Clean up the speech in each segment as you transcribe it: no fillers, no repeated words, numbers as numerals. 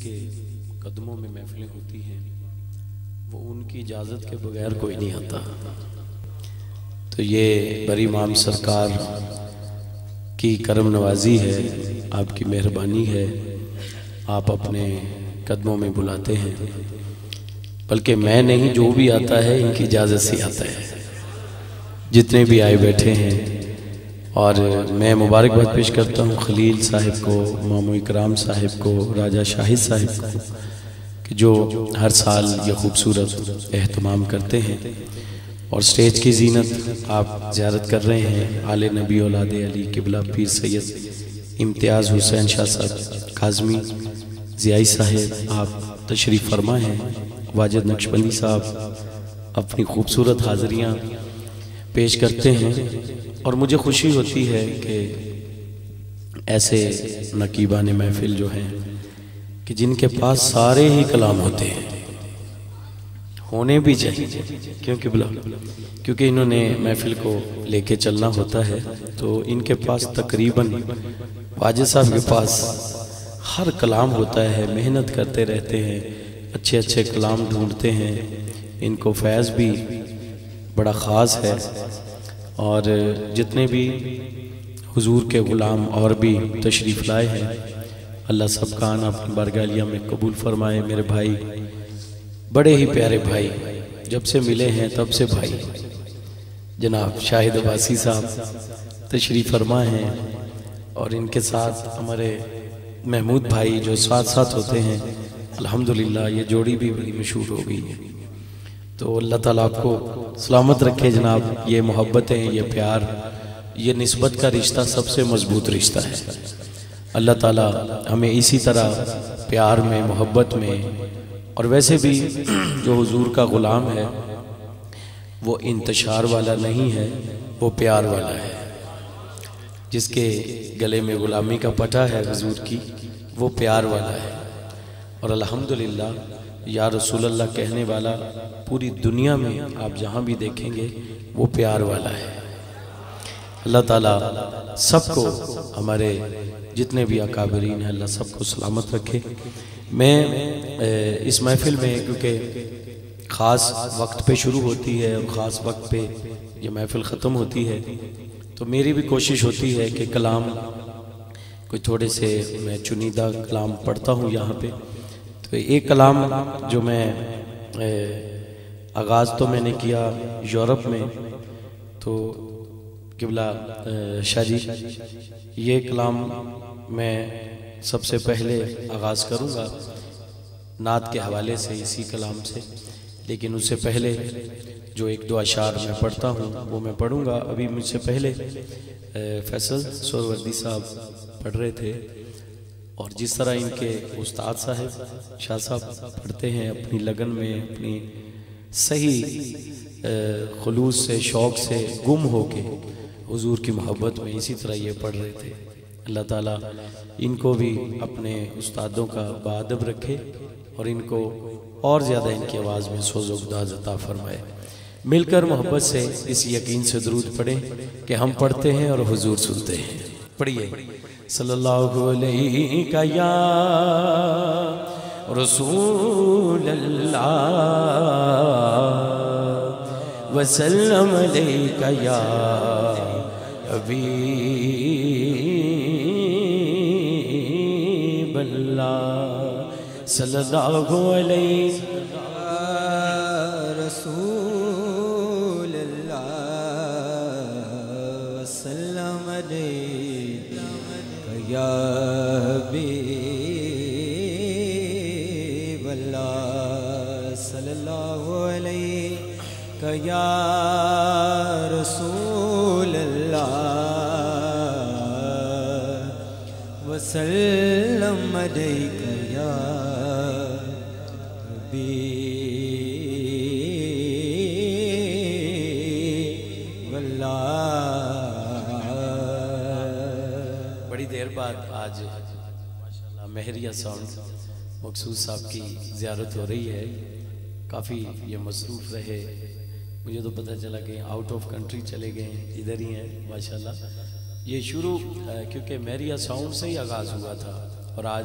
کے قدموں میں محفلیں ہوتی ہیں وہ ان کی اجازت کے بغیر کوئی نہیں آتا. تو یہ بڑی امام سرکار کی کرم نوازی ہے، آپ کی مہربانی ہے، آپ اپنے قدموں میں بلاتے ہیں. بلکہ میں نہیں، جو بھی آتا ہے ان کی اجازت سے آتا ہے، جتنے بھی آئے بیٹھے ہیں. اور میں مبارکباد پیش کرتا ہوں خلیل صاحب کو، مامو اکرام صاحب کو، راجہ شاہد صاحب کو، کہ جو ہر سال یہ خوبصورت اہتمام کرتے ہیں. اور سٹیج کی زینت آپ زیارت کر رہے ہیں. آل نبی اولاد علی قبلہ پیر سید امتیاز حسین شاہ صاحب کاظمی ضیائی صاحب آپ تشریف فرما ہیں. واجد نقشبندی صاحب اپنی خوبصورت حاضریاں پیش کرتے ہیں. اور مجھے خوشی ہوتی ہے کہ ایسے نقیبان محفل جو ہیں کہ جن کے پاس سارے ہی کلام ہوتے ہیں، ہونے بھی چاہیے، کیونکہ انہوں نے محفل کو لے کے چلنا ہوتا ہے. تو ان کے پاس تقریباً واجد صاحب کے پاس ہر کلام ہوتا ہے، محنت کرتے رہتے ہیں، اچھے اچھے کلام ڈھونڈتے ہیں. ان کو فیض بھی بڑا خاص ہے. اور جتنے بھی حضور کے غلام اور بھی تشریف لائے ہیں، اللہ سب کا آنا اپنی بارگاہ عالیہ میں قبول فرمائے. میرے بھائی، بڑے ہی پیارے بھائی، جب سے ملے ہیں تب سے بھائی، جناب شاہد عباسی صاحب تشریف فرما ہیں. اور ان کے ساتھ ہمارے محمود بھائی جو ساتھ ساتھ ہوتے ہیں. الحمدللہ یہ جوڑی بھی بڑی مشہور ہو گئی ہے. تو اللہ تعالیٰ آپ کو سلامت رکھے جناب. یہ محبتیں، یہ پیار، یہ نسبت کا رشتہ سب سے مضبوط رشتہ ہے. اللہ تعالیٰ ہمیں اسی طرح پیار میں، محبت میں، اور ویسے بھی جو حضور کا غلام ہے وہ انتشار والا نہیں ہے، وہ پیار والا ہے. جس کے گلے میں غلامی کا پٹا ہے حضور کی، وہ پیار والا ہے. اور الحمدللہ یا رسول اللہ کہنے والا پوری دنیا میں آپ جہاں بھی دیکھیں گے وہ پیار والا ہے. اللہ تعالیٰ سب کو، ہمارے جتنے بھی اکابرین ہیں، اللہ سب کو سلامت رکھے. میں اس محفل میں کیونکہ خاص وقت پہ شروع ہوتی ہے اور خاص وقت پہ یہ محفل ختم ہوتی ہے، تو میری بھی کوشش ہوتی ہے کہ کلام کوئی تھوڑے سے میں چنیدہ کلام پڑھتا ہوں یہاں پہ. تو ایک کلام جو میں آغاز تو میں نے کیا یورپ میں، تو قبلہ شاہ جی یہ کلام میں سب سے پہلے آغاز کروں گا نعت کے حوالے سے، اسی کلام سے. لیکن اس سے پہلے جو ایک دو اشعار میں پڑھتا ہوں وہ میں پڑھوں گا. ابھی مجھ سے پہلے فیصل سوروردی صاحب پڑھ رہے تھے، اور جس طرح ان کے استاد صاحب شاہ صاحب پڑھتے ہیں اپنی لگن میں، اپنی صحیح خلوص سے، شوق سے گم ہو کے حضور کی محبت میں، اسی طرح یہ پڑھ رہے تھے. اللہ تعالیٰ ان کو بھی اپنے استادوں کا بادب رکھے اور ان کو اور زیادہ ان کی آواز میں سوز و گداز عطا فرمائے. مل کر محبت سے اس یقین سے درود پڑھیں کہ ہم پڑھتے ہیں اور حضور سنتے ہیں. پڑھیے. صلی اللہ علیہ یا رسول اللہ وسلم علیہ یا حبیب اللہ. صلی اللہ علیہ رسول اللہ وسلم علیہ یا حبیب اللہ. صلی اللہ علیہ یا رسول اللہ وسلم علیہ یا حبیب اللہ. بڑی دیر بعد آج ماشاءاللہ مہریہ ساؤنڈ مقصود صاحب کی زیارت ہو رہی ہے. کافی یہ مصروف رہے، مجھے تو پتہ چلا کہ آؤٹ آف کنٹری چلے گئے ہیں، ادھر ہی ہیں ماشاءاللہ. یہ شروع کیونکہ مہریہ ساؤنڈ سے ہی آغاز ہوا تھا، اور آج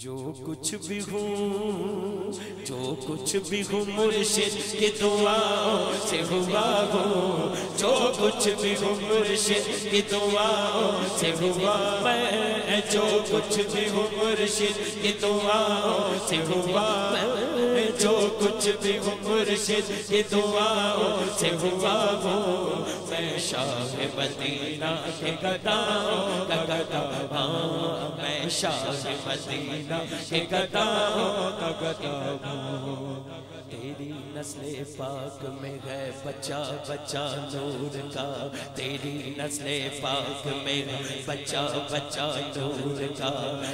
جو کچھ بھی ہوں مرشد کی دعاؤں سے ہوا ہوں، جو کچھ بھی ہوں مرشد کی دعاؤں سے ہوا، میں جو کچھ بھی ہوں مرشد کی دعاؤں سے ہوا، میں جو کچھ بھی ہوں مرشد کی دعاؤں سے ہوا ہوں، میں شاہ مدینہ کے گداؤں کا گدا ہوں، میں شاہ مدینہ کے گداؤں کا گدا ہوں۔ تیری نسل پاک میں ہے بچہ بچہ نور کا، تیری نسل پاک میں ہے بچہ بچہ نور کا،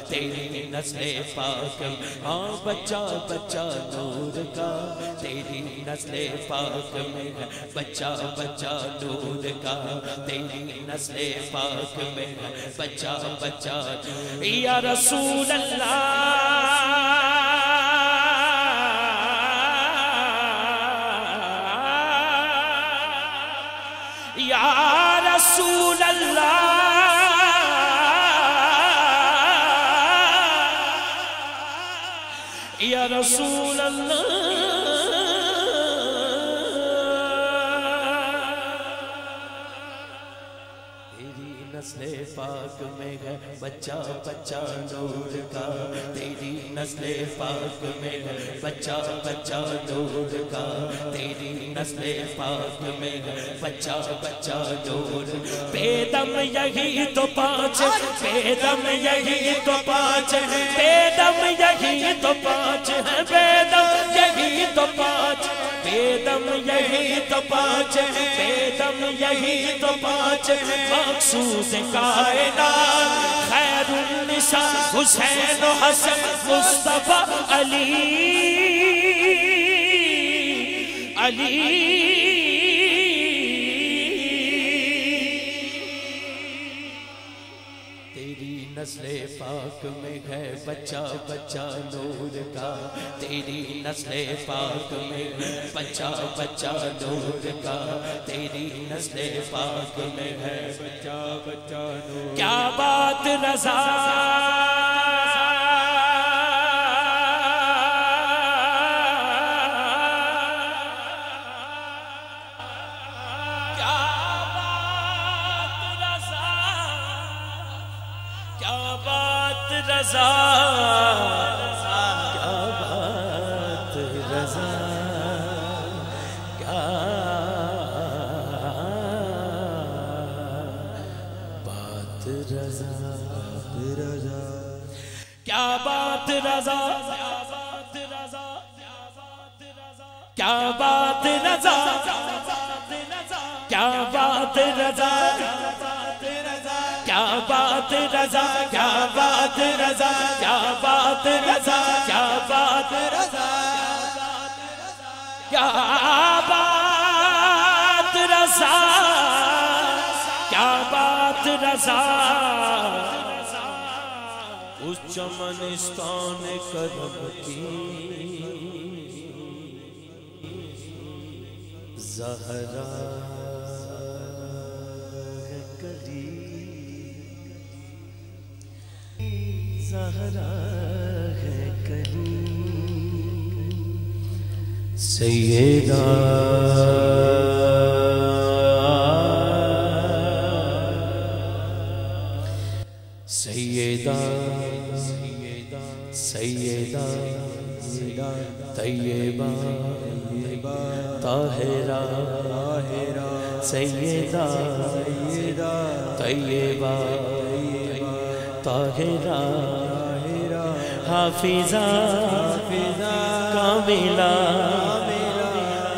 تیری نسل پاک ہاں بچہ بچہ نور کا، تیری نسل پاک میں ہے بچہ بچہ نور کا، تیری نسل پاک میں ہے بچہ بچہ، یا رسول اللہ یا رسول اللہ یا رسول اللہ، تیری نسل پاک میں ہے بچہ بچہ نور کا، تیری نسل پاک میں ہے بچہ بچہ نور کا، تیری نسل پاک میں ہے بچہ بچہ نور، بے دم یہی تو پانچ، بے دم یہی تو پانچ، بے دم یہی تو پانچ ہے، بے دم یہی تو پانچ، بے دم یہی تو پانچ، بے دم یہی تو پانچ، مقصود کائنات خیر النساء حسین و حسن مصطفیٰ علی علی، تیری نسل پاک میں ہے بچہ بچہ نور کا، تیری نسل پاک میں ہے بچہ بچہ نور کا، تیری نسل پاک میں ہے بچہ بچہ نور، کیا بات رضا رضا، کیا بات رضا، کیا بات رضا، کیا بات رضا، کیا بات رضا، کیا بات رضا، کیا بات رضا، کیا بات رضا، کیا بات رضا، کیا بات رضا، کیا بات رضا، کیا بات رضا، اس چمنستان کرم کی زہرا ہے کلی، زہرا ہے کلی، سیدہ سیدہ سیدہ طیبہ طاہرہ، سیدہ طیبہ طاہرہ، حافظہ کاملہ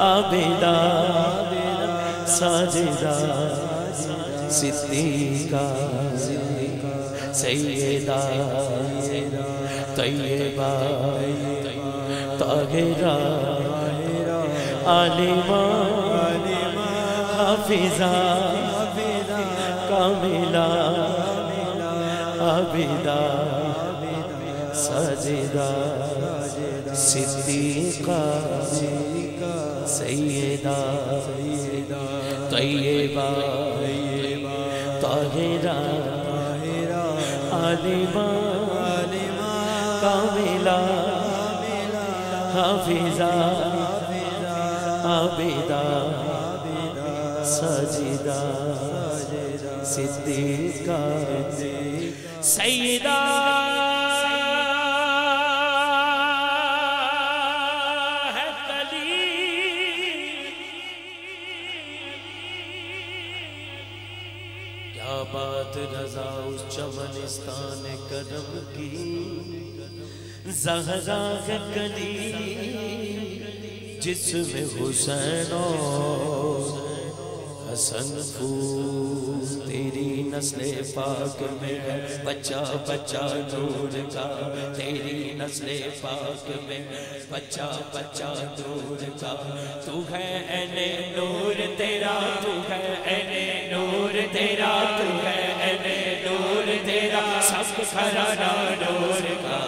عابدہ ساجدہ صدیقہ، سیدہ طیبہ طاہرہ، عالمہ حافظہ کاملہ عابدہ ساجدہ صدیقہ، سیدہ طیبہ طاہرہ، عالمہ کاملہ حاملہ حافظہ عابدہ ساجدہ صدیقہ سیدہ ہے کلیم. کیا بات رضا اس چمنستان کرم کی، زہرا ہے کلیم جس میں حسین اور حسن پھول. تیری نسل پاک میں ہے بچہ بچہ نور کا، تیری نسل پاک میں بچہ بچہ نور کا. تو ہے عین نور تیرا، تو ہے عین نور تیرا، تو ہے عین نور تیرا، سب گھرانہ نور کا.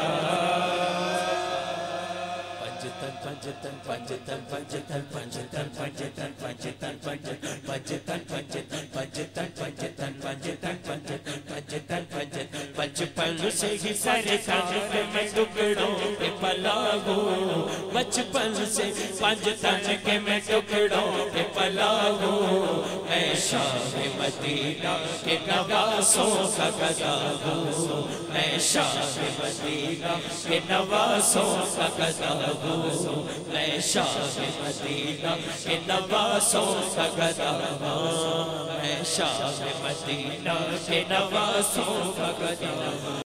پنجتن پنجتن پنجتن پنجتن پنجتن پنجتن پنجتن پنجتن پنجتن پنجتن پنجتن پنجتن پنجتن پنجتن بچپن سے ہی سرکار میں ٹکڑوں پہ پلا ہوں، بچپن سے پنجتن کے میں ٹکڑوں پہ پلا ہوں. میں شاہ مدینہ کے نواسوں کا گدا ہوں، میں شاہ مدینہ کے نواسوں کا گدا ہوں، میں شاہ مدینہ کے نواسوں کا گدا ہوں، میں شاہ مدینہ کے نواسوں کا گدا ہوں.